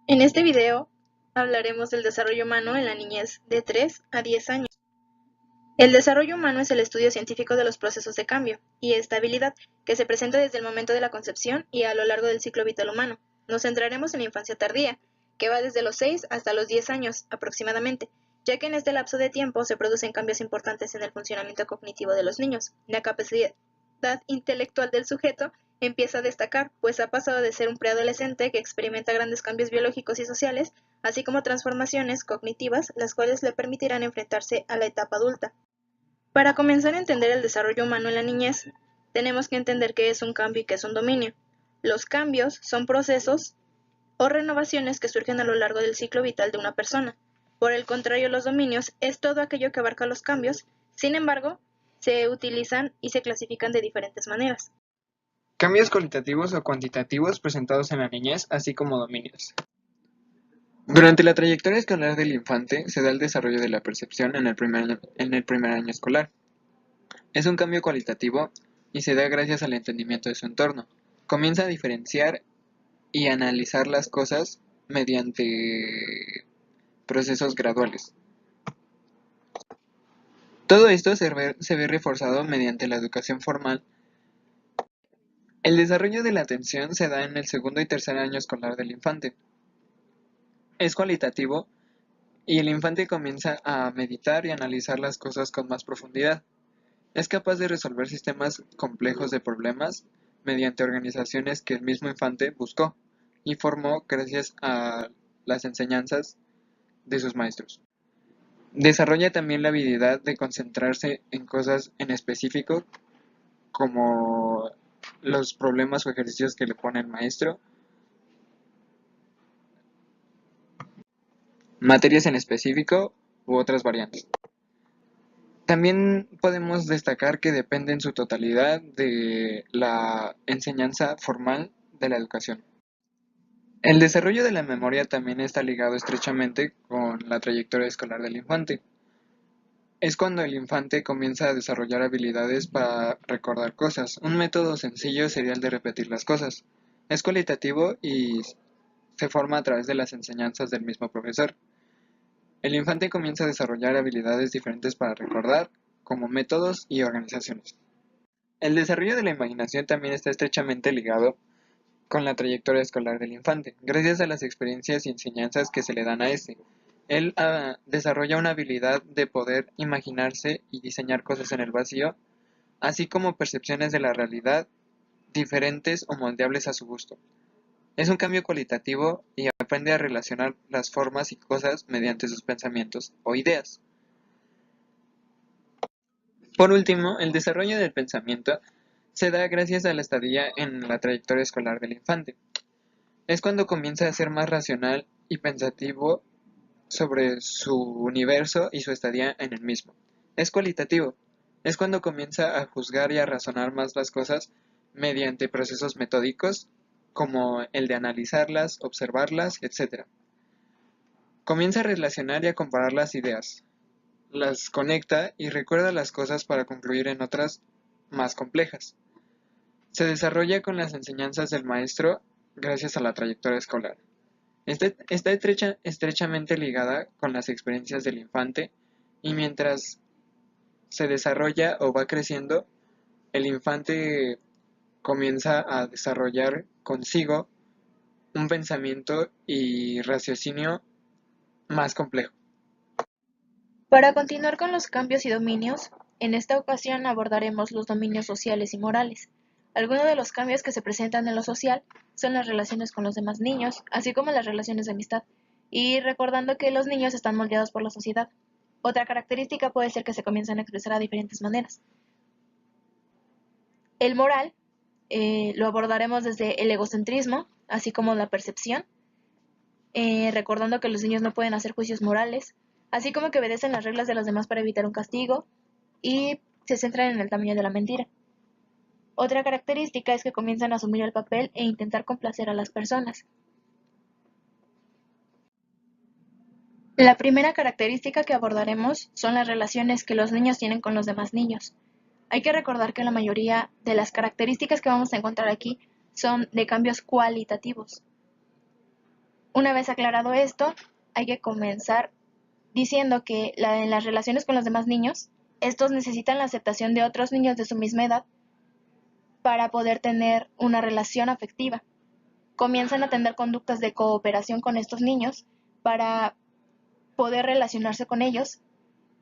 En este video hablaremos del desarrollo humano en la niñez de 3 a 10 años. El desarrollo humano es el estudio científico de los procesos de cambio y estabilidad que se presenta desde el momento de la concepción y a lo largo del ciclo vital humano. Nos centraremos en la infancia tardía, que va desde los 6 hasta los 10 años aproximadamente, ya que en este lapso de tiempo se producen cambios importantes en el funcionamiento cognitivo de los niños. La capacidad intelectual del sujeto empieza a destacar, pues ha pasado de ser un preadolescente que experimenta grandes cambios biológicos y sociales, así como transformaciones cognitivas, las cuales le permitirán enfrentarse a la etapa adulta. Para comenzar a entender el desarrollo humano en la niñez, tenemos que entender qué es un cambio y qué es un dominio. Los cambios son procesos o renovaciones que surgen a lo largo del ciclo vital de una persona. Por el contrario, los dominios es todo aquello que abarca los cambios, sin embargo, se utilizan y se clasifican de diferentes maneras. Cambios cualitativos o cuantitativos presentados en la niñez, así como dominios. Durante la trayectoria escolar del infante se da el desarrollo de la percepción en el primer año escolar. Es un cambio cualitativo y se da gracias al entendimiento de su entorno. Comienza a diferenciar y analizar las cosas mediante procesos graduales. Todo esto se ve reforzado mediante la educación formal. El desarrollo de la atención se da en el segundo y tercer año escolar del infante. Es cualitativo y el infante comienza a meditar y analizar las cosas con más profundidad. Es capaz de resolver sistemas complejos de problemas mediante organizaciones que el mismo infante buscó y formó gracias a las enseñanzas de sus maestros. Desarrolla también la habilidad de concentrarse en cosas en específico, como los problemas o ejercicios que le pone el maestro, materias en específico u otras variantes. También podemos destacar que depende en su totalidad de la enseñanza formal de la educación. El desarrollo de la memoria también está ligado estrechamente con la trayectoria escolar del infante. Es cuando el infante comienza a desarrollar habilidades para recordar cosas. Un método sencillo sería el de repetir las cosas. Es cualitativo y se forma a través de las enseñanzas del mismo profesor. El infante comienza a desarrollar habilidades diferentes para recordar, como métodos y organizaciones. El desarrollo de la imaginación también está estrechamente ligado con la trayectoria escolar del infante, gracias a las experiencias y enseñanzas que se le dan a este. Él desarrolla una habilidad de poder imaginarse y diseñar cosas en el vacío, así como percepciones de la realidad diferentes o moldeables a su gusto. Es un cambio cualitativo y aprende a relacionar las formas y cosas mediante sus pensamientos o ideas. Por último, el desarrollo del pensamiento se da gracias a la estadía en la trayectoria escolar del infante. Es cuando comienza a ser más racional y pensativo sobre su universo y su estadía en el mismo. Es cualitativo. Es cuando comienza a juzgar y a razonar más las cosas mediante procesos metódicos como el de analizarlas, observarlas, etc. Comienza a relacionar y a comparar las ideas, las conecta y recuerda las cosas para concluir en otras más complejas. Se desarrolla con las enseñanzas del maestro gracias a la trayectoria escolar. Está estrechamente ligada con las experiencias del infante y mientras se desarrolla o va creciendo, el infante comienza a desarrollar consigo un pensamiento y raciocinio más complejo. Para continuar con los cambios y dominios, en esta ocasión abordaremos los dominios sociales y morales. Algunos de los cambios que se presentan en lo social son las relaciones con los demás niños, así como las relaciones de amistad, y recordando que los niños están moldeados por la sociedad. Otra característica puede ser que se comienzan a expresar de diferentes maneras. El moral lo abordaremos desde el egocentrismo, así como la percepción, recordando que los niños no pueden hacer juicios morales, así como que obedecen las reglas de los demás para evitar un castigo y se centran en el tamaño de la mentira. Otra característica es que comienzan a asumir el papel e intentar complacer a las personas. La primera característica que abordaremos son las relaciones que los niños tienen con los demás niños. Hay que recordar que la mayoría de las características que vamos a encontrar aquí son de cambios cualitativos. Una vez aclarado esto, hay que comenzar diciendo que en las relaciones con los demás niños, estos necesitan la aceptación de otros niños de su misma edad para poder tener una relación afectiva. Comienzan a tener conductas de cooperación con estos niños para poder relacionarse con ellos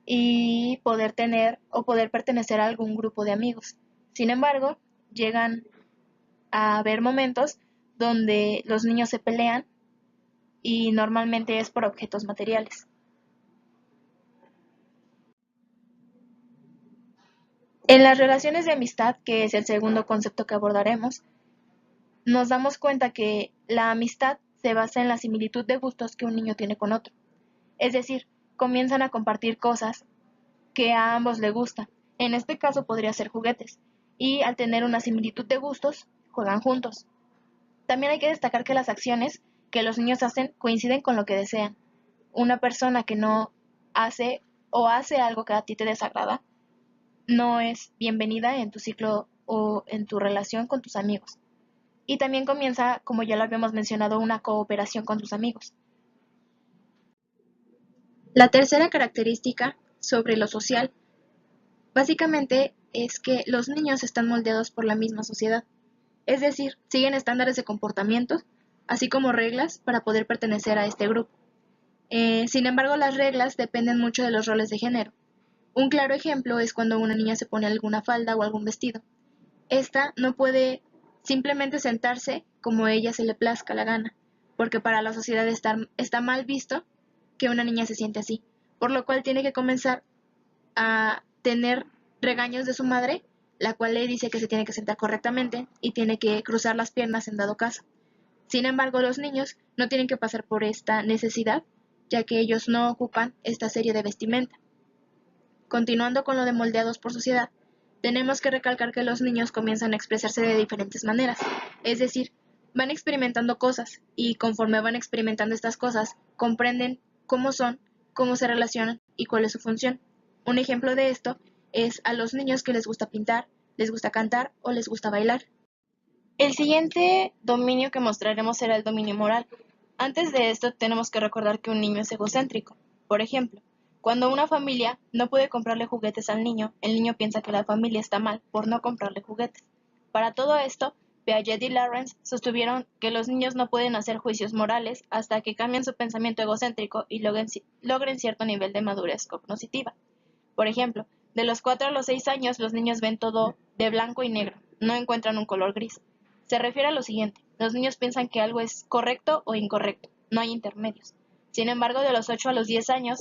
y poder tener o poder pertenecer a algún grupo de amigos. Sin embargo, llegan a haber momentos donde los niños se pelean y normalmente es por objetos materiales. En las relaciones de amistad, que es el segundo concepto que abordaremos, nos damos cuenta que la amistad se basa en la similitud de gustos que un niño tiene con otro. Es decir, comienzan a compartir cosas que a ambos les gustan. En este caso podría ser juguetes. Y al tener una similitud de gustos, juegan juntos. También hay que destacar que las acciones que los niños hacen coinciden con lo que desean. Una persona que no hace o hace algo que a ti te desagrada, no es bienvenida en tu ciclo o en tu relación con tus amigos. Y también comienza, como ya lo habíamos mencionado, una cooperación con tus amigos. La tercera característica sobre lo social, básicamente es que los niños están moldeados por la misma sociedad, es decir, siguen estándares de comportamiento, así como reglas para poder pertenecer a este grupo. Sin embargo, las reglas dependen mucho de los roles de género. Un claro ejemplo es cuando una niña se pone alguna falda o algún vestido. Esta no puede simplemente sentarse como ella se le plazca la gana, porque para la sociedad está mal visto que una niña se siente así, por lo cual tiene que comenzar a tener regaños de su madre, la cual le dice que se tiene que sentar correctamente y tiene que cruzar las piernas en dado caso. Sin embargo, los niños no tienen que pasar por esta necesidad, ya que ellos no ocupan esta serie de vestimenta. Continuando con lo de moldeados por sociedad, tenemos que recalcar que los niños comienzan a expresarse de diferentes maneras, es decir, van experimentando cosas y conforme van experimentando estas cosas, comprenden cómo son, cómo se relacionan y cuál es su función. Un ejemplo de esto es a los niños que les gusta pintar, les gusta cantar o les gusta bailar. El siguiente dominio que mostraremos será el dominio moral. Antes de esto tenemos que recordar que un niño es egocéntrico. Por ejemplo, cuando una familia no puede comprarle juguetes al niño, el niño piensa que la familia está mal por no comprarle juguetes. Para todo esto, Piaget y Lawrence sostuvieron que los niños no pueden hacer juicios morales hasta que cambien su pensamiento egocéntrico y logren cierto nivel de madurez cognitiva. Por ejemplo, de los 4 a los 6 años los niños ven todo de blanco y negro, no encuentran un color gris. Se refiere a lo siguiente, los niños piensan que algo es correcto o incorrecto, no hay intermedios. Sin embargo, de los 8 a los 10 años,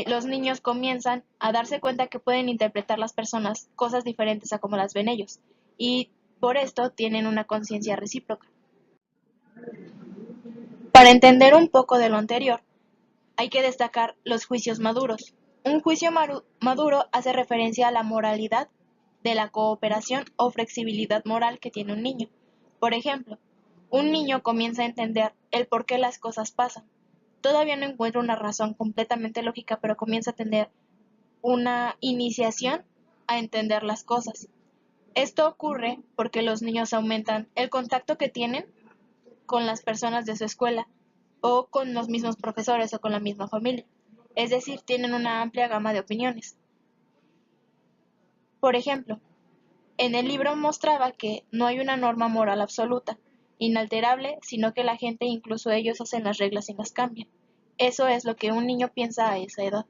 los niños comienzan a darse cuenta que pueden interpretar las personas cosas diferentes a como las ven ellos, y por esto tienen una conciencia recíproca. Para entender un poco de lo anterior, hay que destacar los juicios maduros. Un juicio maduro hace referencia a la moralidad de la cooperación o flexibilidad moral que tiene un niño. Por ejemplo, un niño comienza a entender el por qué las cosas pasan. Todavía no encuentra una razón completamente lógica, pero comienza a tener una iniciación a entender las cosas. Esto ocurre porque los niños aumentan el contacto que tienen con las personas de su escuela o con los mismos profesores o con la misma familia. Es decir, tienen una amplia gama de opiniones. Por ejemplo, en el libro mostraba que no hay una norma moral absoluta, inalterable, sino que la gente, incluso ellos, hacen las reglas y las cambian. Eso es lo que un niño piensa a esa edad.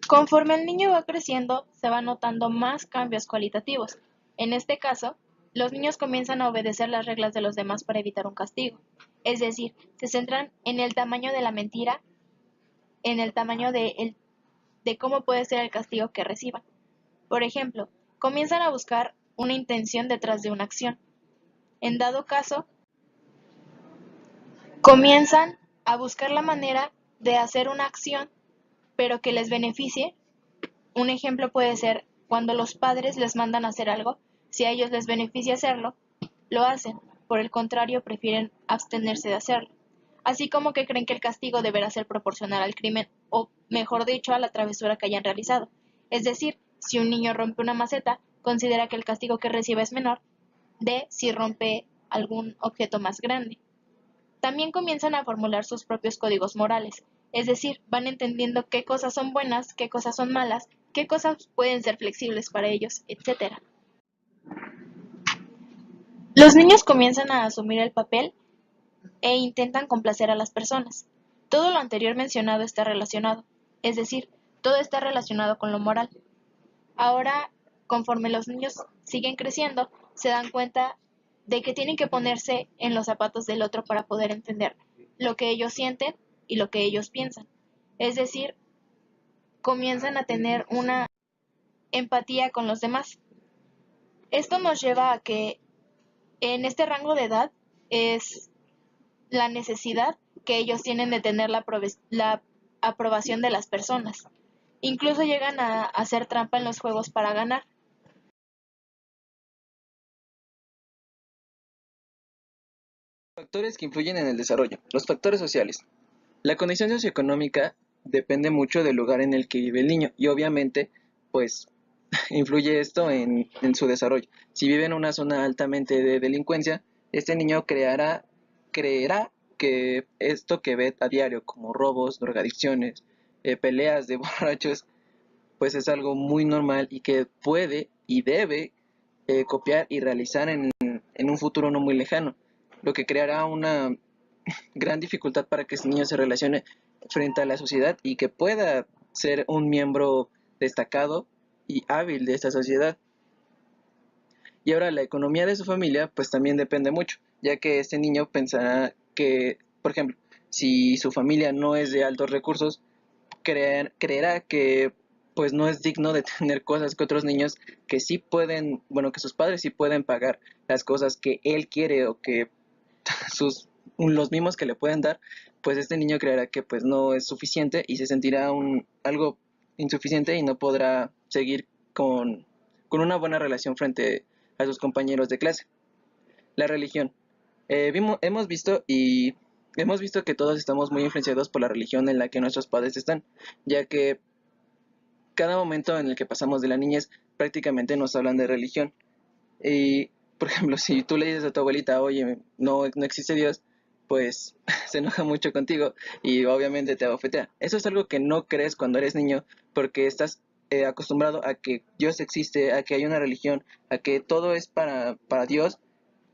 Conforme el niño va creciendo, se van notando más cambios cualitativos. En este caso, los niños comienzan a obedecer las reglas de los demás para evitar un castigo. Es decir, se centran en el tamaño de la mentira, en el tamaño de cómo puede ser el castigo que reciban. Por ejemplo, comienzan a buscar una intención detrás de una acción. En dado caso, comienzan a buscar la manera de hacer una acción, pero que les beneficie. Un ejemplo puede ser cuando los padres les mandan a hacer algo, si a ellos les beneficia hacerlo, lo hacen. Por el contrario, prefieren abstenerse de hacerlo. Así como que creen que el castigo deberá ser proporcional al crimen, o mejor dicho, a la travesura que hayan realizado. Es decir, si un niño rompe una maceta, considera que el castigo que recibe es menor de si rompe algún objeto más grande. También comienzan a formular sus propios códigos morales, es decir, van entendiendo qué cosas son buenas, qué cosas son malas, qué cosas pueden ser flexibles para ellos, etc. Los niños comienzan a asumir el papel e intentan complacer a las personas. Todo lo anterior mencionado está relacionado, es decir, todo está relacionado con lo moral. Ahora, conforme los niños siguen creciendo, se dan cuenta de que tienen que ponerse en los zapatos del otro para poder entender lo que ellos sienten y lo que ellos piensan. Es decir, comienzan a tener una empatía con los demás. Esto nos lleva a que en este rango de edad es la necesidad que ellos tienen de tener la aprobación de las personas. Incluso llegan a hacer trampa en los juegos para ganar. Factores que influyen en el desarrollo. Los factores sociales. La condición socioeconómica depende mucho del lugar en el que vive el niño y obviamente pues influye esto en su desarrollo. Si vive en una zona altamente de delincuencia, este niño creerá que esto que ve a diario como robos, drogadicciones, peleas de borrachos, pues es algo muy normal y que puede y debe copiar y realizar en un futuro no muy lejano, lo que creará una gran dificultad para que este niño se relacione frente a la sociedad y que pueda ser un miembro destacado y hábil de esta sociedad. Y ahora la economía de su familia pues también depende mucho, ya que este niño pensará que, por ejemplo, si su familia no es de altos recursos, creerá que pues no es digno de tener cosas que otros niños que sí pueden, bueno, que sus padres sí pueden pagar las cosas que él quiere o que los mismos que le pueden dar, pues este niño creerá que pues no es suficiente y se sentirá algo insuficiente y no podrá seguir con una buena relación frente a sus compañeros de clase. La religión. Hemos visto que todos estamos muy influenciados por la religión en la que nuestros padres están, ya que cada momento en el que pasamos de la niñez prácticamente nos hablan de religión. Y, por ejemplo, si tú le dices a tu abuelita, oye, no existe Dios, pues se enoja mucho contigo y obviamente te abofetea. Eso es algo que no crees cuando eres niño porque estás acostumbrado a que Dios existe, a que hay una religión, a que todo es para Dios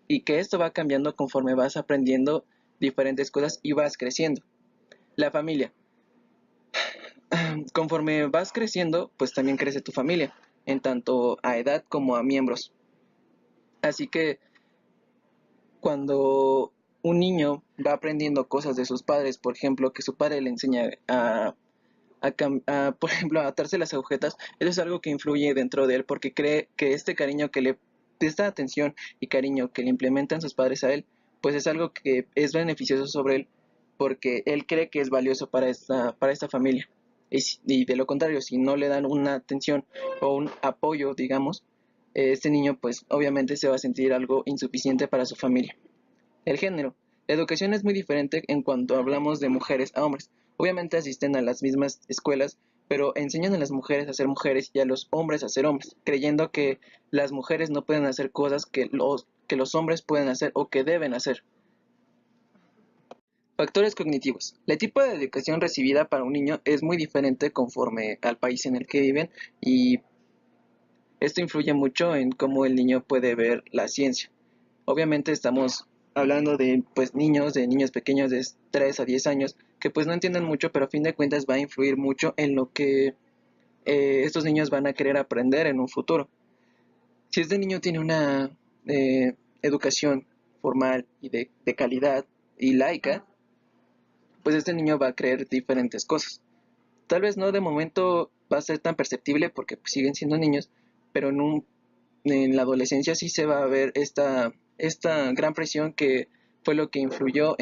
y que esto va cambiando conforme vas aprendiendo diferentes cosas y vas creciendo. La familia. Conforme vas creciendo, pues también crece tu familia, en tanto a edad como a miembros. Así que cuando un niño va aprendiendo cosas de sus padres, por ejemplo, que su padre le enseña por ejemplo, a atarse las agujetas, eso es algo que influye dentro de él porque cree que este cariño esta atención y cariño que le implementan sus padres a él, pues es algo que es beneficioso sobre él porque él cree que es valioso para esta familia. Y de lo contrario, si no le dan una atención o un apoyo, digamos, este niño pues obviamente se va a sentir algo insuficiente para su familia. El género. La educación es muy diferente en cuanto hablamos de mujeres a hombres. Obviamente asisten a las mismas escuelas, pero enseñan a las mujeres a ser mujeres y a los hombres a ser hombres, creyendo que las mujeres no pueden hacer cosas que los hombres pueden hacer o que deben hacer. Factores cognitivos. El tipo de educación recibida para un niño es muy diferente conforme al país en el que viven y esto influye mucho en cómo el niño puede ver la ciencia. Obviamente estamos hablando de pues de niños pequeños de 3 a 10 años que pues no entienden mucho, pero a fin de cuentas va a influir mucho en lo que estos niños van a querer aprender en un futuro. Si este niño tiene una educación formal y de calidad y laica, pues este niño va a creer diferentes cosas. Tal vez no de momento va a ser tan perceptible porque pues, siguen siendo niños, pero en la adolescencia sí se va a ver esta gran presión que fue lo que influyó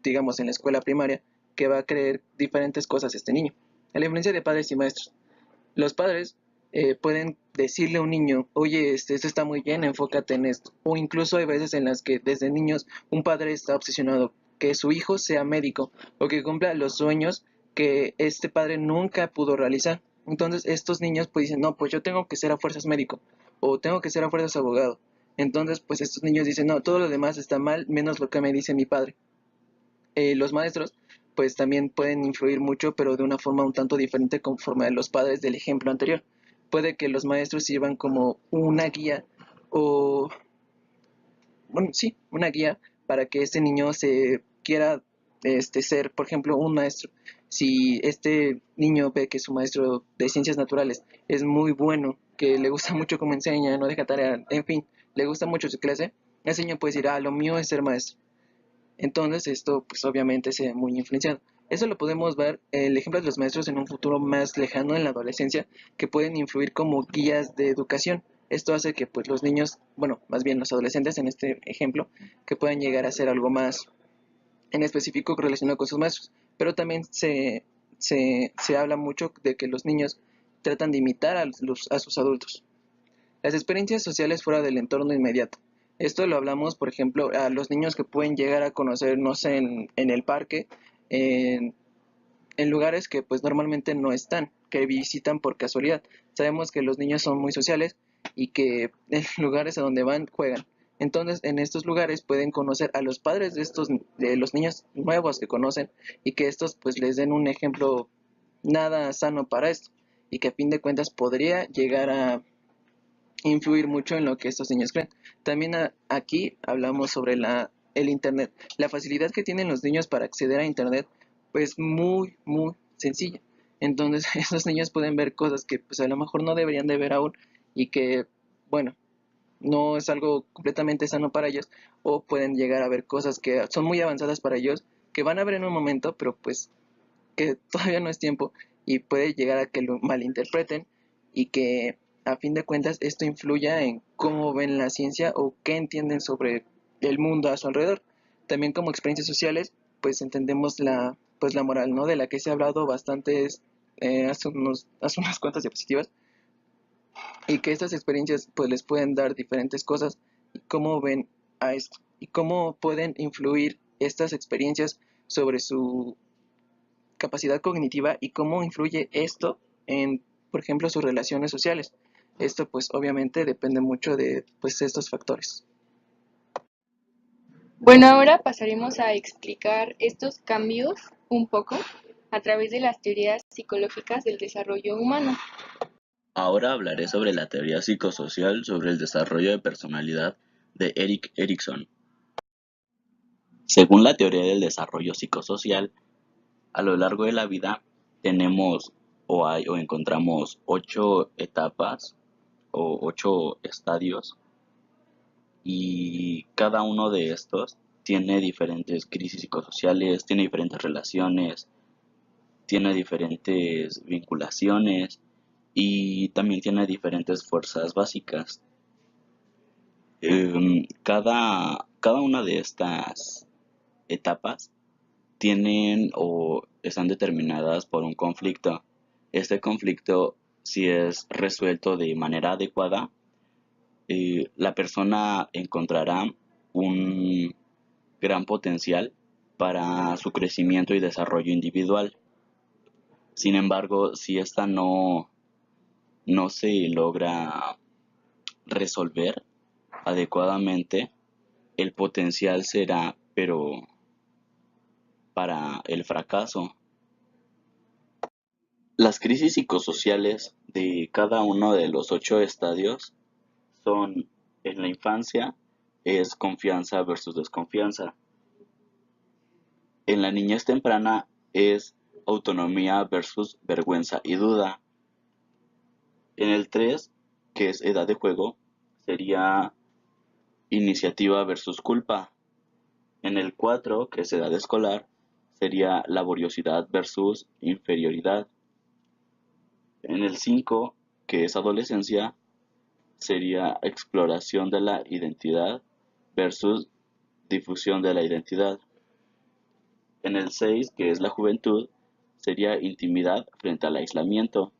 digamos, en la escuela primaria, que va a creer diferentes cosas este niño. La influencia de padres y maestros. Los padres pueden decirle a un niño, oye, esto está muy bien, enfócate en esto. O incluso hay veces en las que desde niños un padre está obsesionado que su hijo sea médico o que cumpla los sueños que este padre nunca pudo realizar. Entonces estos niños pues dicen, no, pues yo tengo que ser a fuerzas médico o tengo que ser a fuerzas abogado. Entonces pues estos niños dicen, no, todo lo demás está mal menos lo que me dice mi padre. Los maestros pues también pueden influir mucho, pero de una forma un tanto diferente conforme a los padres del ejemplo anterior. Puede que los maestros sirvan como una guía o, bueno, sí, una guía para que este niño se quiera ser, por ejemplo, un maestro. Si este niño ve que su maestro de ciencias naturales es muy bueno, que le gusta mucho cómo enseña, no deja tarea, en fin, le gusta mucho su clase, ese niño puede decir, lo mío es ser maestro. Entonces esto pues obviamente se ve muy influenciado. Eso lo podemos ver, el ejemplo de los maestros en un futuro más lejano en la adolescencia, que pueden influir como guías de educación. Esto hace que pues los niños, bueno, más bien los adolescentes en este ejemplo, que puedan llegar a ser algo más en específico relacionado con sus maestros. Pero también se habla mucho de que los niños tratan de imitar a sus adultos. Las experiencias sociales fuera del entorno inmediato. Esto lo hablamos, por ejemplo, a los niños que pueden llegar a conocer, no sé, en el parque, en, en lugares que pues normalmente no están, que visitan por casualidad. Sabemos que los niños son muy sociales y que en lugares a donde van juegan. Entonces, en estos lugares pueden conocer a los padres de los niños nuevos que conocen y que estos pues les den un ejemplo nada sano para esto y que a fin de cuentas podría llegar a influir mucho en lo que estos niños creen. También aquí hablamos sobre el Internet. La facilidad que tienen los niños para acceder a Internet, pues muy, muy sencilla. Entonces, esos niños pueden ver cosas que pues a lo mejor no deberían de ver aún y que, bueno, no es algo completamente sano para ellos, o pueden llegar a ver cosas que son muy avanzadas para ellos, que van a ver en un momento, pero pues que todavía no es tiempo y puede llegar a que lo malinterpreten y que a fin de cuentas esto influya en cómo ven la ciencia o qué entienden sobre el mundo a su alrededor. También como experiencias sociales, pues entendemos la moral, ¿no? De la que se ha hablado bastante hace unas cuantas diapositivas, y que estas experiencias pues les pueden dar diferentes cosas y cómo ven a esto y cómo pueden influir estas experiencias sobre su capacidad cognitiva y cómo influye esto en, por ejemplo, sus relaciones sociales. Esto pues obviamente depende mucho de pues estos factores. Bueno, ahora pasaremos a explicar estos cambios un poco a través de las teorías psicológicas del desarrollo humano. Ahora hablaré sobre la teoría psicosocial sobre el desarrollo de personalidad de Erik Erikson. Según la teoría del desarrollo psicosocial, a lo largo de la vida tenemos o encontramos 8 etapas o 8 estadios, y cada uno de estos tiene diferentes crisis psicosociales, tiene diferentes relaciones, tiene diferentes vinculaciones y también tiene diferentes fuerzas básicas. Cada una de estas etapas tienen o están determinadas por un conflicto. Este conflicto, si es resuelto de manera adecuada, la persona encontrará un gran potencial para su crecimiento y desarrollo individual. Sin embargo, si esta no se logra resolver adecuadamente, el potencial será, pero para el fracaso. Las crisis psicosociales de cada uno de los 8 estadios son: en la infancia es confianza versus desconfianza. En la niñez temprana es autonomía versus vergüenza y duda. En el 3, que es edad de juego, sería iniciativa versus culpa. En el 4, que es edad escolar, sería laboriosidad versus inferioridad. En el 5, que es adolescencia, sería exploración de la identidad versus difusión de la identidad. En el 6, que es la juventud, sería intimidad frente al aislamiento.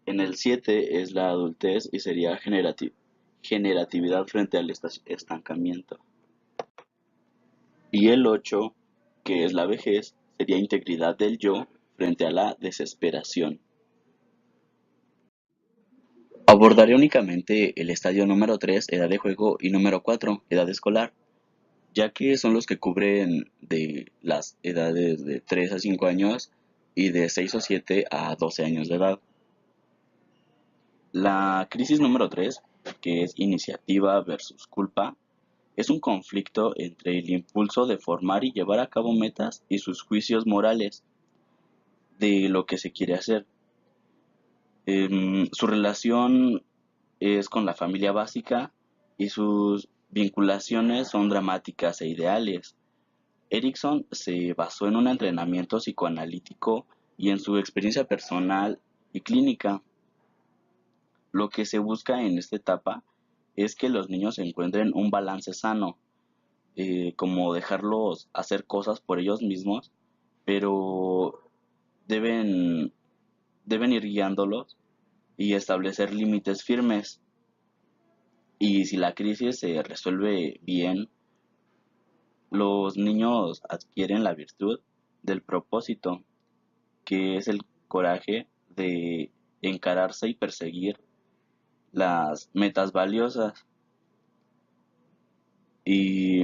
En el 7 es la adultez y sería generatividad frente al estancamiento. Y el 8, que es la vejez, sería integridad del yo frente a la desesperación. Abordaré únicamente el estadio número 3, edad de juego, y número 4, edad escolar. ya que son los que cubren de las edades de 3 a 5 años y de 6 o 7 a 12 años de edad. La crisis número 3, que es iniciativa versus culpa, es un conflicto entre el impulso de formar y llevar a cabo metas y sus juicios morales de lo que se quiere hacer. Su relación es con la familia básica y sus vinculaciones son dramáticas e ideales. Erickson se basó en un entrenamiento psicoanalítico y en su experiencia personal y clínica. Lo que se busca en esta etapa es que los niños encuentren un balance sano, como dejarlos hacer cosas por ellos mismos, pero deben, deben ir guiándolos y establecer límites firmes. Y si la crisis se resuelve bien, los niños adquieren la virtud del propósito, que es el coraje de encararse y perseguir las metas valiosas. Y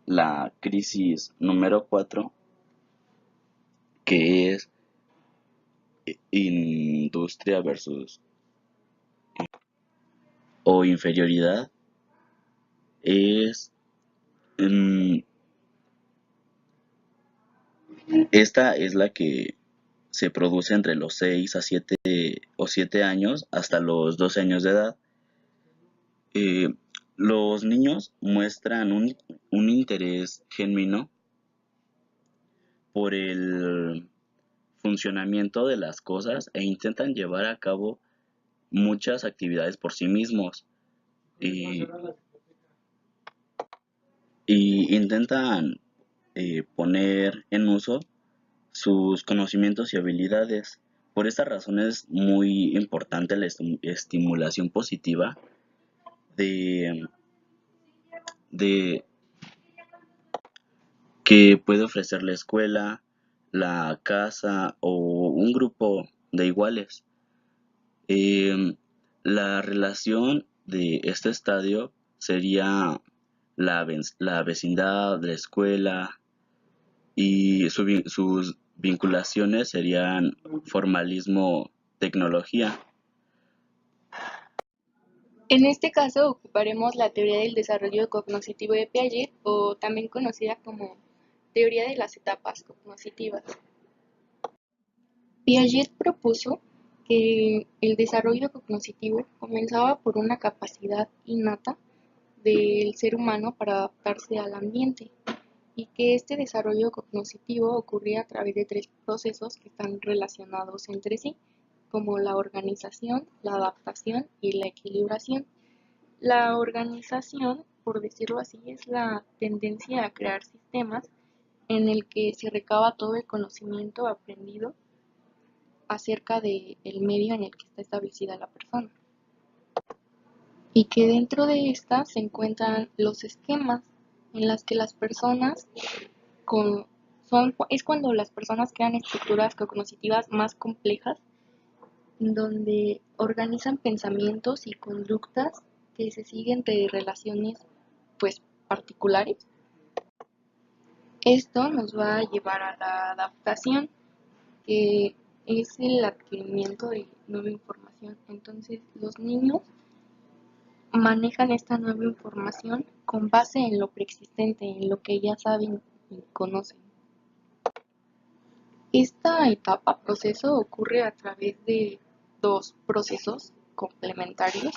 la crisis número 4, que es industria versus o inferioridad, es mm, esta es la que se produce entre los 6 a 7 años hasta los 12 años de edad. Eh, los niños muestran un interés genuino por el funcionamiento de las cosas e intentan llevar a cabo muchas actividades por sí mismos y, y intentan poner en uso sus conocimientos y habilidades. Por esta razón es muy importante la estimulación positiva de, de que puede ofrecer la escuela, la casa o un grupo de iguales. Em, la relación de este estadio sería la vecindad, la escuela y sus vinculaciones serían formalismo, tecnología. En este caso ocuparemos la teoría del desarrollo cognoscitivo de Piaget, o también conocida como teoría de las etapas cognitivas. Piaget propuso que el desarrollo cognitivo comenzaba por una capacidad innata del ser humano para adaptarse al ambiente, y que este desarrollo cognitivo ocurría a través de tres procesos que están relacionados entre sí, como la organización, la adaptación y la equilibración. La organización, por decirlo así, es la tendencia a crear sistemas en el que se recaba todo el conocimiento aprendido acerca del medio en el que está establecida la persona. Y que dentro de esta se encuentran los esquemas en las que las personas es cuando las personas crean estructuras cognitivas más complejas, donde organizan pensamientos y conductas que se siguen de relaciones pues particulares. Esto nos va a llevar a la adaptación, que es el adquirimiento de nueva información. Entonces, los niños manejan esta nueva información con base en lo preexistente, en lo que ya saben y conocen. Esta etapa, proceso, ocurre a través de dos procesos complementarios,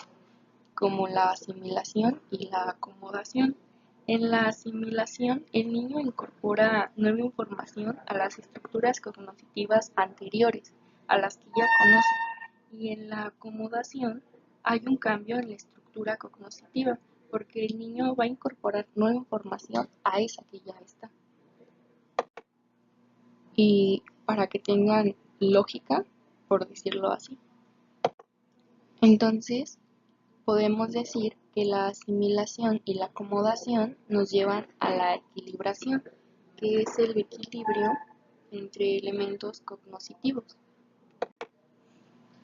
como la asimilación y la acomodación. En la asimilación, el niño incorpora nueva información a las estructuras cognitivas anteriores, a las que ya conoce. Y en la acomodación hay un cambio en la estructura cognitiva, porque el niño va a incorporar nueva información a esa que ya está. Y para que tengan lógica, por decirlo así. Entonces, podemos decir que la asimilación y la acomodación nos llevan a la equilibración, que es el equilibrio entre elementos cognitivos.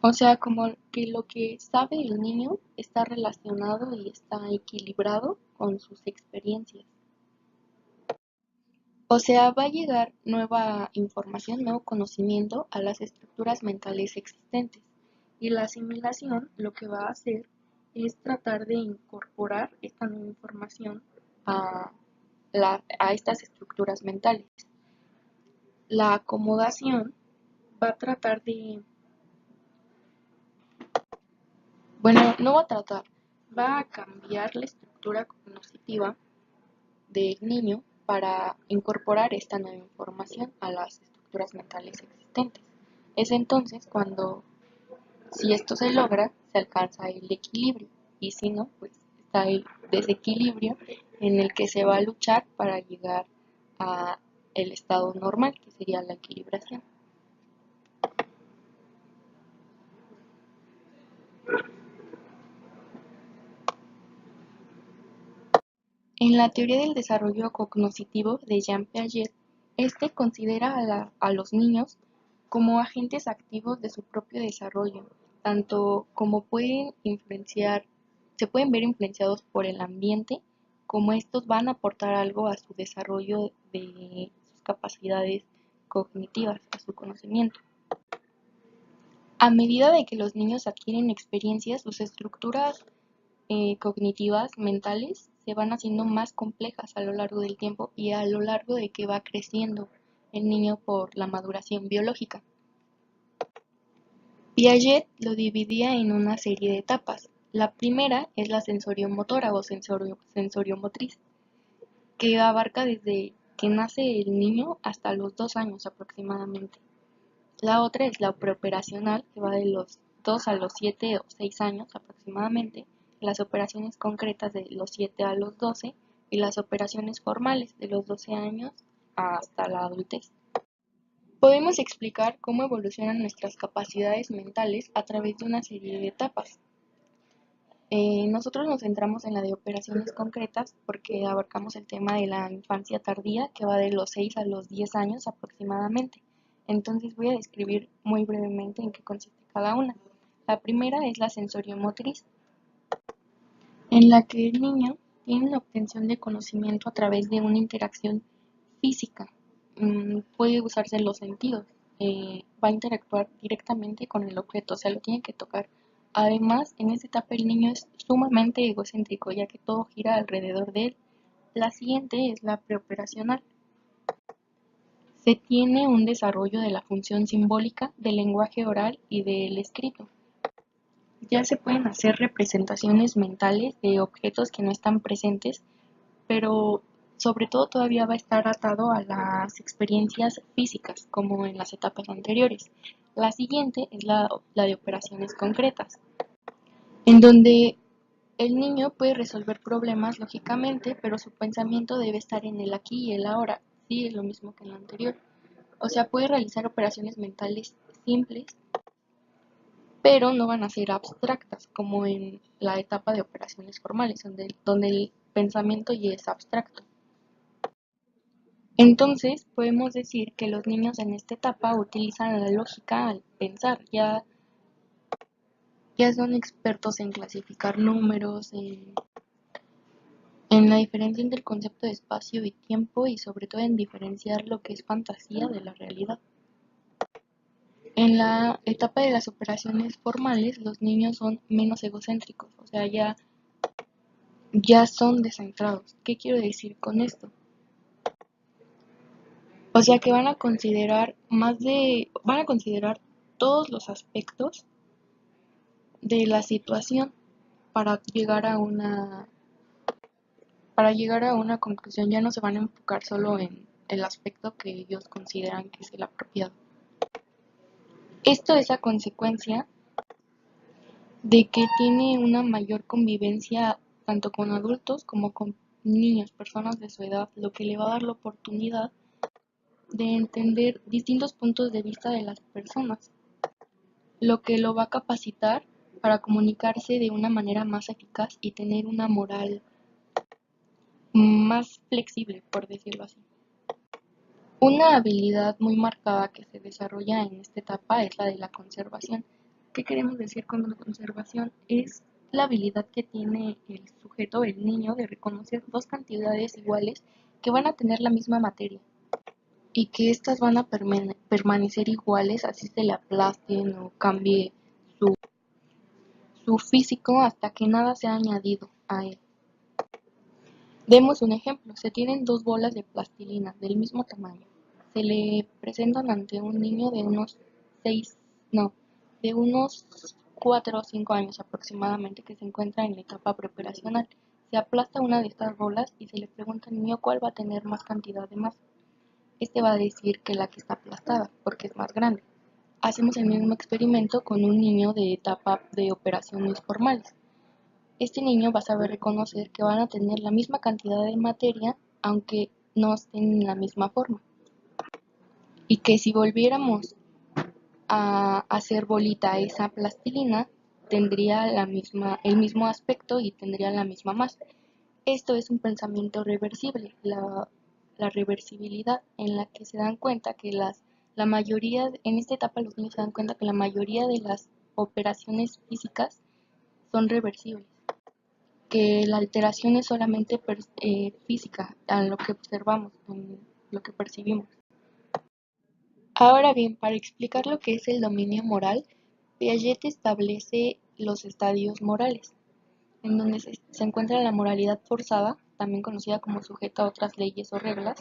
O sea, como que lo que sabe el niño está relacionado y está equilibrado con sus experiencias. O sea, va a llegar nueva información, nuevo conocimiento a las estructuras mentales existentes. Y la asimilación lo que va a hacer es tratar de incorporar esta nueva información a, a estas estructuras mentales. La acomodación va a tratar de, bueno, no va a tratar, va a cambiar la estructura cognitiva del niño para incorporar esta nueva información a las estructuras mentales existentes. Es entonces cuando, si esto se logra, se alcanza el equilibrio, y si no, pues está el desequilibrio en el que se va a luchar para llegar a el estado normal, que sería la equilibración. En la teoría del desarrollo cognitivo de Jean Piaget, este considera a los niños como agentes activos de su propio desarrollo, tanto como se pueden ver influenciados por el ambiente, como estos van a aportar algo a su desarrollo de sus capacidades cognitivas, a su conocimiento. A medida de que los niños adquieren experiencias, sus estructuras cognitivas, mentales, se van haciendo más complejas a lo largo del tiempo y a lo largo de que va creciendo el niño por la maduración biológica. Piaget lo dividía en una serie de etapas. La primera es la sensoriomotora o sensoriomotriz, que abarca desde que nace el niño hasta los 2 años aproximadamente. La otra es la preoperacional, que va de los 2 a los 7 o 6 años aproximadamente, las operaciones concretas de los 7 a los 12 y las operaciones formales de los 12 años hasta la adultez. Podemos explicar cómo evolucionan nuestras capacidades mentales a través de una serie de etapas. Nosotros nos centramos en la de operaciones concretas porque abarcamos el tema de la infancia tardía, que va de los 6 a los 10 años aproximadamente. Entonces voy a describir muy brevemente en qué consiste cada una. La primera es la sensoriomotriz, en la que el niño tiene la obtención de conocimiento a través de una interacción física. Puede usarse los sentidos, va a interactuar directamente con el objeto, o sea, lo tiene que tocar. Además, en esta etapa el niño es sumamente egocéntrico, ya que todo gira alrededor de él. La siguiente es la preoperacional. Se tiene un desarrollo de la función simbólica, del lenguaje oral y del escrito. Ya se pueden hacer representaciones mentales de objetos que no están presentes, pero sobre todo todavía va a estar atado a las experiencias físicas, como en las etapas anteriores. La siguiente es la de operaciones concretas, en donde el niño puede resolver problemas lógicamente, pero su pensamiento debe estar en el aquí y el ahora. Sí, es lo mismo que en lo anterior. O sea, puede realizar operaciones mentales simples, pero no van a ser abstractas, como en la etapa de operaciones formales, donde el pensamiento ya es abstracto. Entonces, podemos decir que los niños en esta etapa utilizan la lógica al pensar, ya son expertos en clasificar números, en la diferencia entre el concepto de espacio y tiempo y sobre todo en diferenciar lo que es fantasía de la realidad. En la etapa de las operaciones formales, los niños son menos egocéntricos, o sea, ya son descentrados. ¿Qué quiero decir con esto? O sea que van a considerar todos los aspectos de la situación para llegar a una conclusión. Ya no se van a enfocar solo en el aspecto que ellos consideran que es el apropiado. Esto es a consecuencia de que tiene una mayor convivencia tanto con adultos como con niños, personas de su edad, lo que le va a dar la oportunidad de entender distintos puntos de vista de las personas, lo que lo va a capacitar para comunicarse de una manera más eficaz y tener una moral más flexible, por decirlo así. Una habilidad muy marcada que se desarrolla en esta etapa es la de la conservación. ¿Qué queremos decir con la conservación? Es la habilidad que tiene el sujeto, el niño, de reconocer dos cantidades iguales que van a tener la misma materia. y que éstas van a permanecer iguales así se le aplasten o cambie su físico hasta que nada sea añadido a él. Demos un ejemplo, se tienen dos bolas de plastilina del mismo tamaño. Se le presentan ante un niño de unos 4 o 5 años aproximadamente que se encuentra en la etapa preoperacional. Se aplasta una de estas bolas y se le pregunta al niño cuál va a tener más cantidad de masa. Este va a decir que la que está aplastada, porque es más grande. Hacemos el mismo experimento con un niño de etapa de operaciones formales. Este niño va a saber reconocer que van a tener la misma cantidad de materia, aunque no estén en la misma forma. Y que si volviéramos a hacer bolita esa plastilina, tendría el mismo aspecto y tendría la misma masa. Esto es un pensamiento reversible, la reversibilidad, en la que se dan cuenta que la mayoría, en esta etapa los niños se dan cuenta que la mayoría de las operaciones físicas son reversibles, que la alteración es solamente física, a lo que observamos, en lo que percibimos. Ahora bien, para explicar lo que es el dominio moral, Piaget establece los estadios morales, en donde se encuentra la moralidad forzada, también conocida como sujeta a otras leyes o reglas,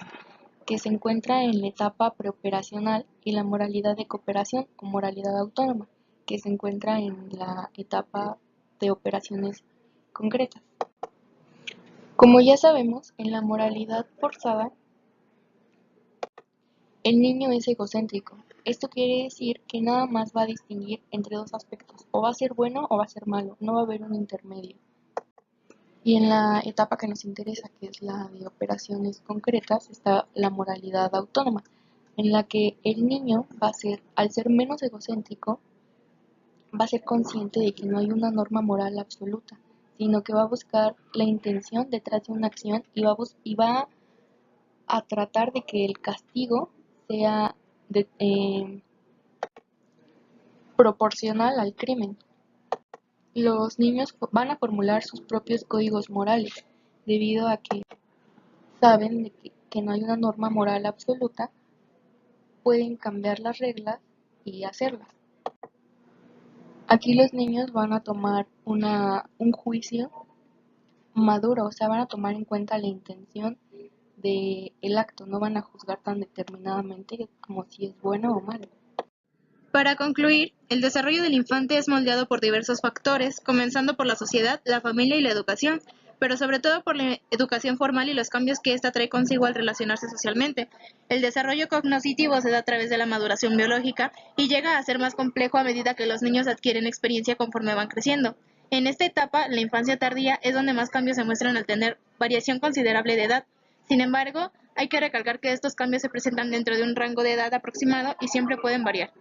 que se encuentra en la etapa preoperacional, y la moralidad de cooperación o moralidad autónoma, que se encuentra en la etapa de operaciones concretas. Como ya sabemos, en la moralidad forzada, el niño es egocéntrico. Esto quiere decir que nada más va a distinguir entre dos aspectos, o va a ser bueno o va a ser malo, no va a haber un intermedio. Y en la etapa que nos interesa, que es la de operaciones concretas, está la moralidad autónoma, en la que el niño va a ser, al ser menos egocéntrico, va a ser consciente de que no hay una norma moral absoluta, sino que va a buscar la intención detrás de una acción y va a tratar de que el castigo sea proporcional al crimen. Los niños van a formular sus propios códigos morales, debido a que saben de que no hay una norma moral absoluta, pueden cambiar las reglas y hacerlas. Aquí los niños van a tomar un juicio maduro, o sea, van a tomar en cuenta la intención del acto, no van a juzgar tan determinadamente como si es bueno o malo. Para concluir, el desarrollo del infante es moldeado por diversos factores, comenzando por la sociedad, la familia y la educación, pero sobre todo por la educación formal y los cambios que ésta trae consigo al relacionarse socialmente. El desarrollo cognitivo se da a través de la maduración biológica y llega a ser más complejo a medida que los niños adquieren experiencia conforme van creciendo. En esta etapa, la infancia tardía, es donde más cambios se muestran al tener variación considerable de edad. Sin embargo, hay que recalcar que estos cambios se presentan dentro de un rango de edad aproximado y siempre pueden variar.